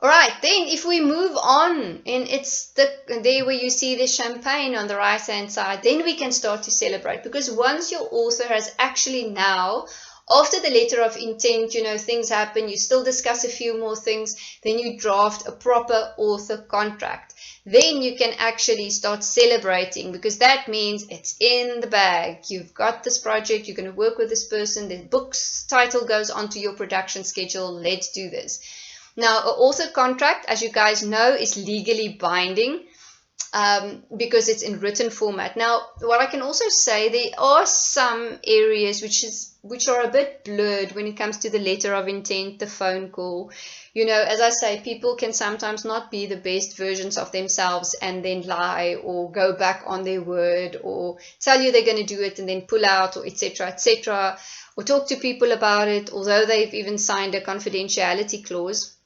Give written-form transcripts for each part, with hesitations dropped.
All right, then if we move on, and it's there where you see the champagne on the right hand side, then we can start to celebrate, because once your author has actually now, after the letter of intent, things happen, you still discuss a few more things, then you draft a proper author contract. Then you can actually start celebrating, because that means it's in the bag. You've got this project, you're going to work with this person, the book's title goes onto your production schedule, let's do this. Now, an author contract, as you guys know, is legally binding because it's in written format. Now, what I can also say, there are some areas which are a bit blurred when it comes to the letter of intent, the phone call. As I say, people can sometimes not be the best versions of themselves and then lie or go back on their word or tell you they're going to do it and then pull out, or etc., or talk to people about it, although they've even signed a confidentiality clause.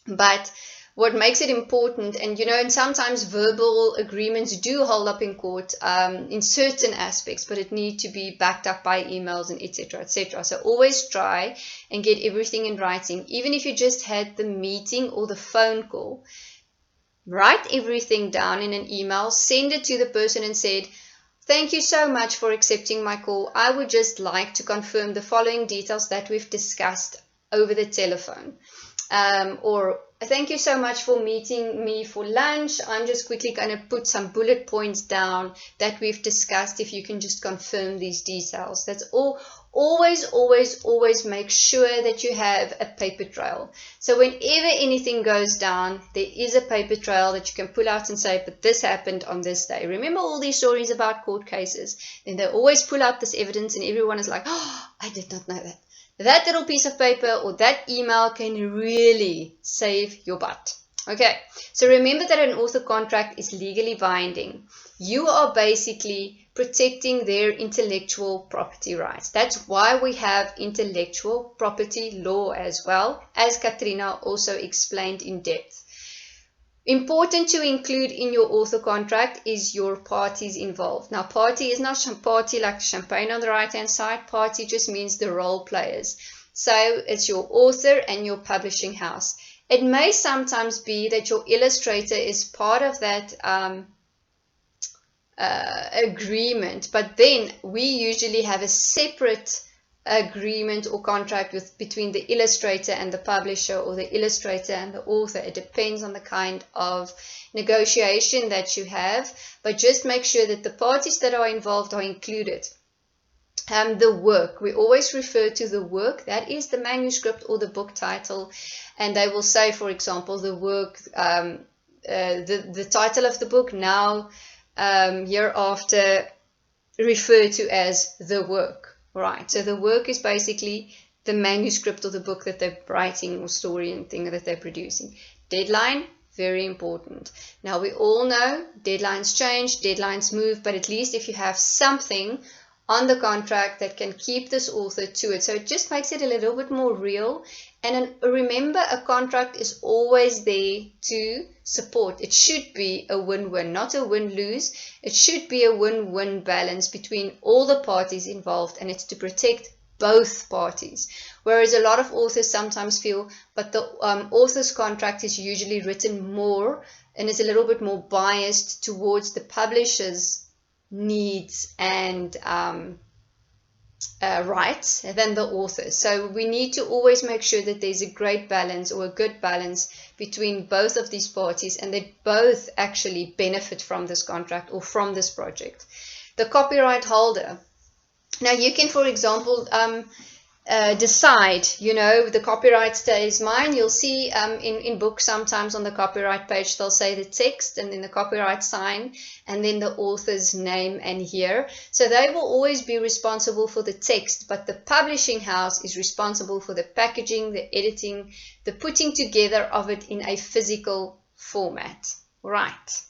But what makes it important, and sometimes verbal agreements do hold up in court in certain aspects, but it needs to be backed up by emails and etc. So always try and get everything in writing. Even if you just had the meeting or the phone call, write everything down in an email, send it to the person and said, thank you so much for accepting my call. I would just like to confirm the following details that we've discussed over the telephone. Or thank you so much for meeting me for lunch. I'm just quickly going to put some bullet points down that we've discussed. If you can just confirm these details. That's all. Always make sure that you have a paper trail. So whenever anything goes down, there is a paper trail that you can pull out and say, but this happened on this day. Remember all these stories about court cases? Then they always pull out this evidence and everyone is like, oh, I did not know that. That little piece of paper or that email can really save your butt. Okay, so remember that an author contract is legally binding. You are basically protecting their intellectual property rights. That's why we have intellectual property law as well, as Katrina also explained in depth. Important to include in your author contract is your parties involved. Now, party is not party like champagne on the right hand side. Party just means the role players. So it's your author and your publishing house. It may sometimes be that your illustrator is part of that agreement, but then we usually have a separate agreement or contract between the illustrator and the publisher, or the illustrator and the author. It depends on the kind of negotiation that you have, but just make sure that the parties that are involved are included. The work, we always refer to the work, that is the manuscript or the book title, and they will say, for example, the work, the title of the book now hereafter referred to as the work. Right, so the work is basically the manuscript or the book that they're writing, or story and thing that they're producing. Deadline, very important. Now we all know deadlines change, deadlines move, but at least if you have something on the contract that can keep this author to it, so it just makes it a little bit more real. And remember, a contract is always there to support. It should be a win-win, not a win-lose. It should be a win-win balance between all the parties involved, and it's to protect both parties. Whereas a lot of authors sometimes feel, but the author's contract is usually written more and is a little bit more biased towards the publisher's needs and rights than the author. So we need to always make sure that there's a great balance, or a good balance, between both of these parties, and they both actually benefit from this contract or from this project. The copyright holder. Now you can, for example, decide, the copyright stays mine. You'll see in books sometimes on the copyright page they'll say the text and then the copyright sign and then the author's name and year. So they will always be responsible for the text, but the publishing house is responsible for the packaging, the editing, the putting together of it in a physical format. Right.